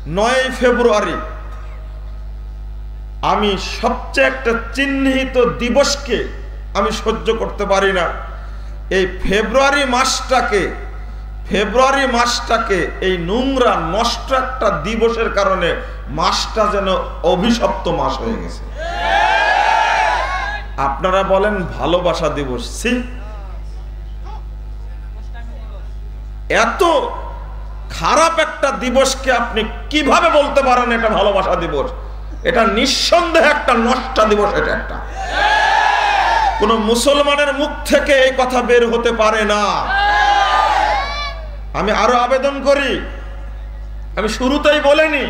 9 ফেব্রুয়ারি আমি সবচেয়ে একটা চিহ্নিত দিবসকে আমি সহ্য করতে পারি না। এই ফেব্রুয়ারি মাসটাকে এই নোংরা নষ্ট একটা দিবসের কারণে মাসটা যেন অভিশপ্ত মাস হয়ে গেছে। আপনারা বলেন ভালোবাসা দিবস, এত খারাপ একটা দিবসকে আপনি কিভাবে বলতে পারেন এটা ভালোবাসা দিবস? এটা নিঃসন্দেহে একটা নষ্ট দিবস। এটা একটা কোন মুসলমানের মুখ থেকে এই কথা বের হতে পারে না। আমি আরো আবেদন করি, আমি শুরুতেই বলিনি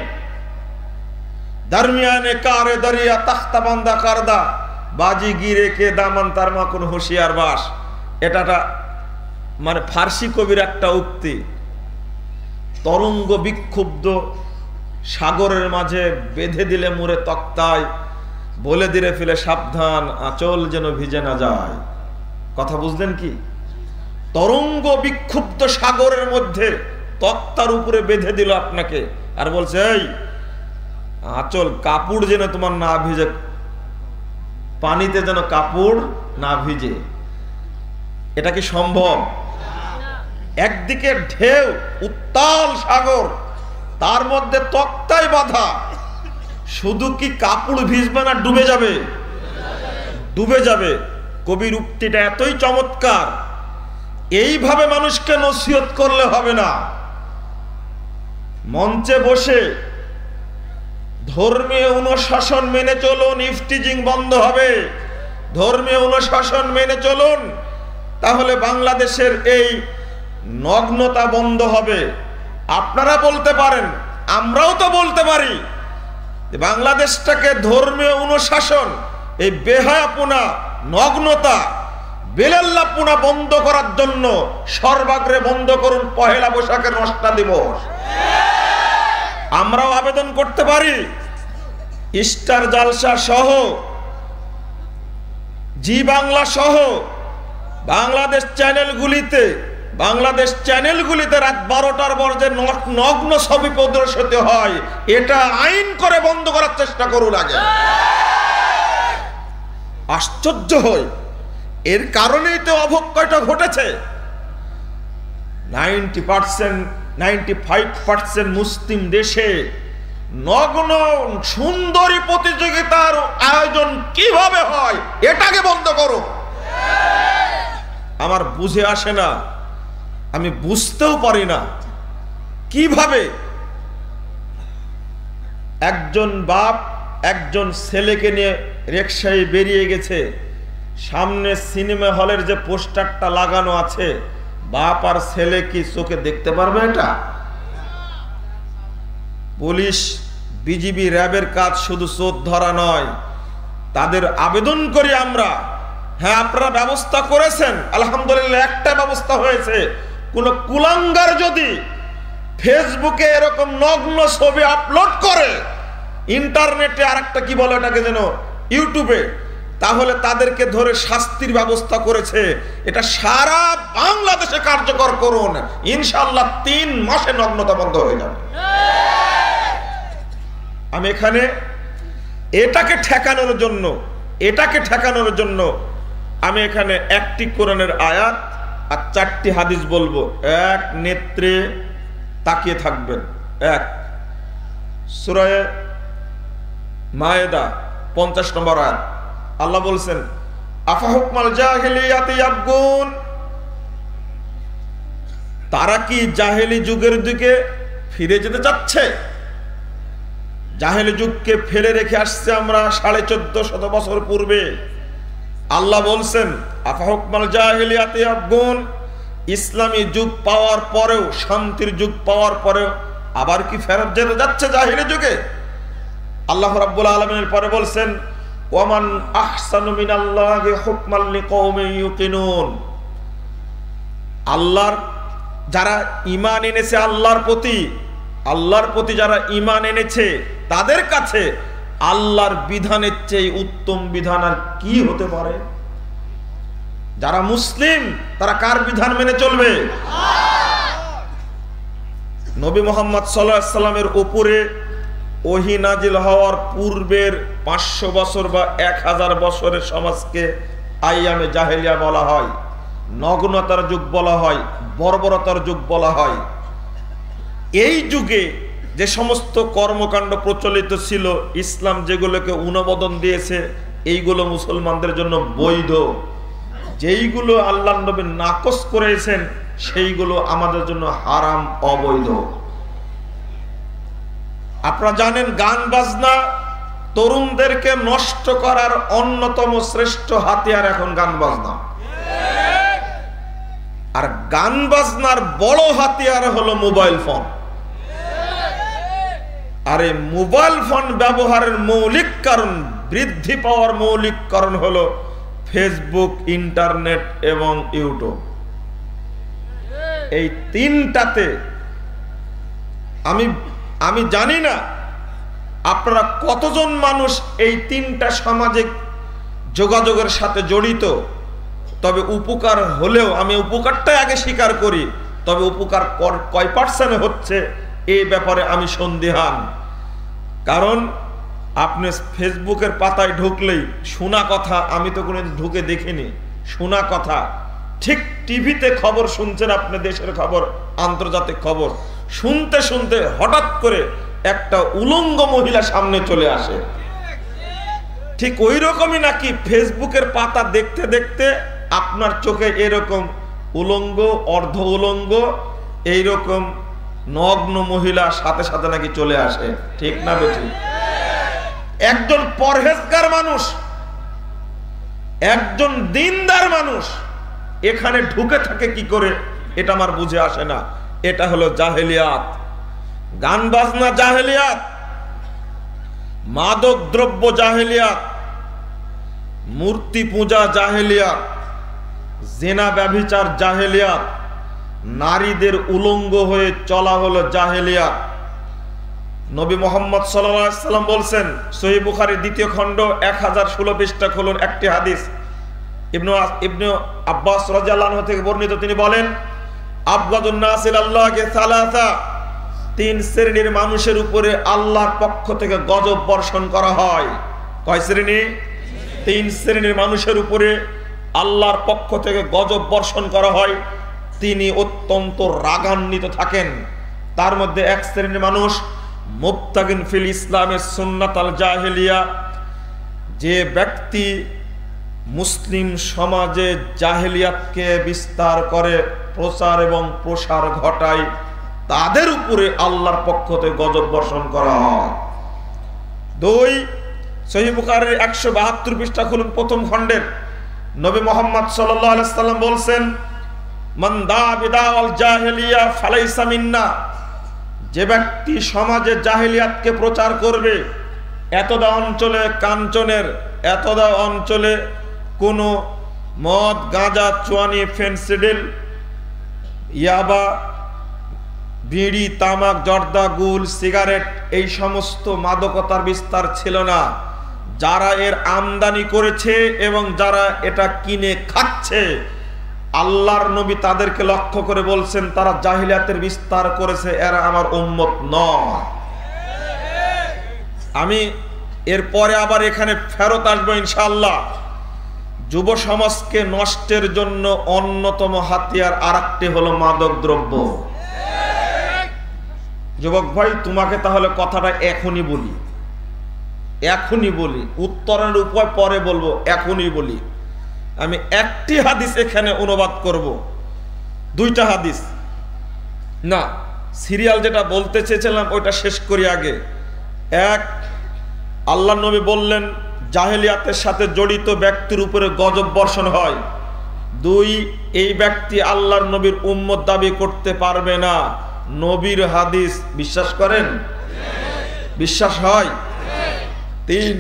দরমিয়ানে কারে দরিয়া তখতা বান্দা কারদা বাজি গিরে কে দামান তার মা কোন হুঁশিয়ার বাস। এটা মানে ফার্সি কবির একটা উক্তি। তরঙ্গ বিক্ষুব্ধ সাগরের মাঝে বেঁধে দিলে মুরে তক্তায়, বলে দিলে ফেলে সাবধান আঁচল যেন ভিজে না যায়। কথা বুঝলেন কি? তরঙ্গ বিক্ষুব্ধ সাগরের মধ্যে তক্তার উপরে বেঁধে দিল আপনাকে, আর বলছে এই আঁচল কাপড় যেন তোমার না ভিজে, পানিতে যেন কাপড় না ভিজে। এটা কি সম্ভব? একদিকে ঢেউ উত্তাল সাগর, তার মধ্যে তক্তায় বাঁধা, শুধু কি কাপড় ভিজবে না ডুবে যাবে? ডুবে যাবে। কবির উক্তিটা এতই চমৎকার। এইভাবে মানুষকে নসিহত করলে হবে না। মঞ্চে বসে ধর্মীয় অনুশাসন মেনে চলুন, ইফটিজিং বন্ধ হবে। ধর্মীয় অনুশাসন মেনে চলুন, তাহলে বাংলাদেশের এই নগ্নতা বন্ধ হবে। আপনারা বলতে পারেন, আমরাও তো বলতে পারি, বাংলাদেশটাকে ধর্মীয় অনুশাসন, এই বেহায়াপনা, নগ্নতা, বেলাল্লাপনা বন্ধ করার জন্য সর্বাগ্রে বন্ধ করুন পহেলা বৈশাখের নষ্ট দিবস। আমরাও আবেদন করতে পারি, স্টার জালসা সহ, জি বাংলা সহ বাংলাদেশ চ্যানেলগুলিতে রাত 12টার পর যে নগ্ন ছবি প্রদর্শিত হয়, এটা আইন করে বন্ধ করার চেষ্টা করুন আগে। আশ্চর্য হই, এর কারণেই তো অবক্ষয়টা ঘটেছে। 95% মুসলিম দেশে নগ্ন সুন্দরী প্রতিযোগিতার আয়োজন কিভাবে হয়, এটাকে বন্ধ করো। আমার বুঝে আসে না, আমি বুঝতেও পারি না কিভাবে একজন বাপ একজন ছেলেকে নিয়ে রিকশায় বেরিয়ে গেছে, সামনে সিনেমা হলের যে পোস্টারটা লাগানো আছে, বাপ আর ছেলে কি চোখে দেখতে পারবে? এটা পুলিশ, বিজিবি, র্যাবের কাজ শুধু চোর ধরা নয়। তাদের আবেদন করি আমরা, হ্যাঁ আপনারা ব্যবস্থা করেছেন, আলহামদুলিল্লাহ, একটা ব্যবস্থা হয়েছে। কোন কুলাঙ্গার যদি ফেসবুকে এরকম নগ্ন ছবি আপলোড করে, ইন্টারনেটে, আর একটা কি বলে এটাকে যেন, ইউটিউবে, তাহলে তাদেরকে ধরে শাস্তির ব্যবস্থা করেছে। এটা সারা বাংলাদেশে কার্যকর করুন, ইনশাআল্লাহ 3 মাসে নগ্নতা বন্ধ হয়ে যাবে। আমি এখানে এটাকে ঠেকানোর জন্য আমি এখানে একটি কোরআনের আয়াত আর 4টি হাদিস বলবো। এক নেত্রে তাকিয়ে থাকবেন। এক, সূরা মায়েদা 50 নম্বর আয়াত। আল্লাহ বলছেন, আফা হুকমাল জাহিলিয়াতি ইয়াবগুন, তারা কি জাহেলি যুগের দিকে ফিরে যেতে চাচ্ছে? জাহেলি যুগকে ফেলে রেখে আসছে আমরা 1450 বছর পূর্বে। আল্লাহ বলছেন, আফা হুকমাল জাহিলিয়াতি ইয়াবগুন, ইসলামী যুগ পাওয়ার পরেও, শান্তির যুগ পাওয়ার পরেও আবার কি ফেরত যেতে যাচ্ছে জাহেলি যুগে? আল্লাহ রাব্বুল আলামিনের পরে বলছেন, ওয়ামান আহসানু মিনাল্লাহি হুকমান লিকওমিন ইউকিনুন, আল্লাহর যারা ঈমান এনেছে, আল্লাহর প্রতি যারা ঈমান এনেছে, তাদের কাছে আল্লাহর বিধানের চেয়ে উত্তম বিধান আর কি হতে পারে? যারা মুসলিম তারা কার বিধান মেনে চলবে? নবী মুহাম্মদ সাল্লাল্লাহু আলাইহি সাল্লামের উপরে ওহী নাজিল হওয়ার পূর্বের 500 বছর বা 1000 বছরের সমাজকে আইয়ামে জাহেলিয়া বলা হয়, নগ্নতার যুগ বলা হয়, বর্বরতার যুগ বলা হয়। এই যুগে যে সমস্ত কর্মকাণ্ড প্রচলিত ছিল, ইসলাম যেগুলোকে অনুমোদন দিয়েছে এইগুলো মুসলমানদের জন্য বৈধ, যেইগুলো আল্লাহর নবী নাকচ করেছেন সেইগুলো আমাদের জন্য হারাম, অবৈধ। আপনারা জানেন গান বাজনা তরুণদেরকে নষ্ট করার অন্যতম শ্রেষ্ঠ হাতিয়ার এখন গান বাজনা। আর গান বাজনার বড় হাতিয়ার হলো মোবাইল ফোন। আর এই মোবাইল ফোন ব্যবহারের মৌলিক কারণ, বৃদ্ধি পাওয়ার মৌলিক কারণ হলো ফেসবুক, ইন্টারনেট এবং ইউটিউব। এই তিনটাতে আমি জানি না আপনারা কতজন মানুষ এই তিনটা সামাজিক যোগাযোগের সাথে জড়িত। তবে উপকার হলেও আমি উপকারটাই আগে স্বীকার করি, তবে উপকার কয় পার্সেন্ট হচ্ছে এই ব্যাপারে আমি সন্দিহান। কারণ আপনি ফেসবুকের পাতায় ঢুকলেই শোনা কথা, আমি তো কোনোদিন ঢুকে দেখিনি, শোনা কথা ঠিক টিভিতে খবর শুনছেন আপনি, দেশের খবর, আন্তর্জাতিক খবর শুনতে শুনতে হঠাৎ করে একটা উলঙ্গ মহিলা সামনে চলে আসে। ঠিক ওই রকমই নাকি ফেসবুকের পাতা দেখতে দেখতে আপনার চোখে এরকম উলঙ্গ, অর্ধ উলঙ্গ, এইরকম নগ্ন মহিলা সাথে সাথে নাকি চলে আসে। ঠিক না বেঠিক? একজন পরহেজগার মানুষ, একজন দিনদার মানুষ এখানে ঢুকে থাকে কি করে এটা আমার বুঝে আসে না। এটা হলো জাহেলিয়াত। গান বাজনা জাহেলিয়াত, মাদক দ্রব্য জাহেলিয়াত, মূর্তি পূজা জাহেলিয়াত, জেনা ব্যভিচার জাহেলিয়াত, নারীদের উলঙ্গ হয়ে চলা হলো জাহেলিয়াত। নবী মুহাম্মদ সাল্লাল্লাহু আলাইহি সাল্লাম বলছেন, সহিহ বুখারী 2য় খণ্ড 1016 পৃষ্ঠা খুলুন, একটি হাদিস ইবনে আব্বাস রাদিয়াল্লাহু আনহু থেকে বর্ণিত। তিনি বলেন, আবগাদুন নাস ইলাল্লাহি সালাসা, 3 শ্রেণীর মানুষের উপরে আল্লাহর পক্ষ থেকে গজব বর্ষণ করা হয়। কয় শ্রেণী? 3 শ্রেণীর মানুষের উপরে আল্লাহর পক্ষ থেকে গজব বর্ষণ করা হয়, তিনি অত্যন্ত রাগান্বিত থাকেন। তার মধ্যে 1 শ্রেণীর মানুষ মুবতাগিন ফিল ইসলামের সুন্নাত আল জাহেলিয়া, যে ব্যক্তি মুসলিম সমাজে জাহেলিয়াতকে বিস্তার করে, প্রচার এবং প্রসার ঘটায়, তাদের উপরে আল্লাহর পক্ষ থেকে গজব বর্ষণ করা হয়। 2 সহিহ বুখারীর 172 পৃষ্ঠা খুলুন, প্রথম খণ্ডের। নবী মুহাম্মদ সাল্লাল্লাহু আলাইহি সাল্লাম বলেন, মান দা বিদাওয়াল জাহেলিয়া ফালাইসা মিন্না, যে ব্যক্তি সমাজে জাহেলিয়াতকে প্রচার করবে, এতদা অঞ্চলে কাঞ্চনের, এতদা অঞ্চলে কোনো মদ, গাঁজা, চুয়ানি, ফেন্সিডিল, ইয়াবা, বিড়ি, তামাক, জর্দা, গুল, সিগারেট, এই সমস্ত মাদকতার বিস্তার ছিল না। যারা এর আমদানি করেছে এবং যারা এটা কিনে খাচ্ছে, আল্লাহর নবী তাদেরকে লক্ষ্য করে বলছেন, তারা জাহিলিয়াতের বিস্তার করেছে, এরা আমার উম্মত নয়। আমি এরপরে আবার এখানে ফেরত আসবো ইনশাআল্লাহ। যুব সমাজকে নষ্টের জন্য অন্যতম হাতিয়ার আরেকটি হলো মাদক দ্রব্য। যুবক ভাই, তোমাকে তাহলে কথাটা এখনই বলি, উত্তরের উপায় পরে বলবো, এখনই বলি। আমি একটি হাদিস এখানে অনুবাদ করব, 2টা হাদিস না, সিরিয়াল যেটা বলতে চেয়েছিলাম ওইটা শেষ করি আগে। 1, আল্লাহ নবী বললেন জাহেলিয়াতের সাথে জড়িত ব্যক্তির উপরে গজব বর্ষণ হয়। 2, এই ব্যক্তি আল্লাহর নবীর উম্মত দাবি করতে পারবে না। নবীর হাদিস বিশ্বাস করেন? বিশ্বাস হয়? 3,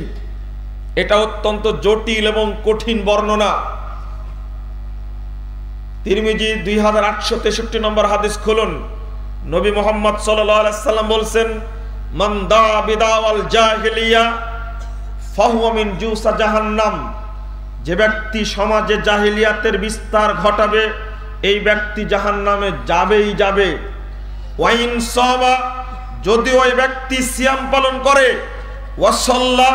এটা অত্যন্ত জটিল এবং কঠিন বর্ণনা। তিরমিজি 2863 নম্বর হাদিস খুলুন। নবী মুহাম্মদ সাল্লাল্লাহু আলাইহি সাল্লাম বলেন, মান দা বিদাওয়াল জাহেলিয়া ফাহুয়া মিন জুসা জাহান্নাম, যে ব্যক্তি সমাজে জাহেলিয়াতের বিস্তার ঘটাবে, এই ব্যক্তি জাহান্নামে যাবেই যাবে। ওয়াইন সামা, যদি ওই ব্যক্তি সিয়াম পালন করে, ওয়াসাল্লা,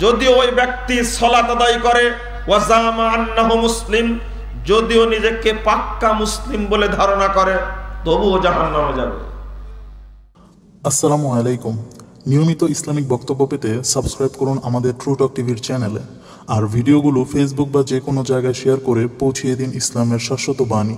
যদি ওই ব্যক্তি সালাত আদায় করে, ওয়াজামা আন্নাহু মুসলিম, যদিও নিজেকে পাক্কা মুসলিম বলে ধারণা করে, তবুও জাহান্নামে যাবে। আসসালামু আলাইকুম। নিয়মিত ইসলামিক বক্তব্য পেতে সাবস্ক্রাইব করুন আমাদের ট্রু টক টিভির চ্যানেলে, আর ভিডিওগুলো ফেসবুক বা যে কোনো জায়গায় শেয়ার করে পৌঁছিয়ে দিন ইসলামের শাশ্বত বাণী।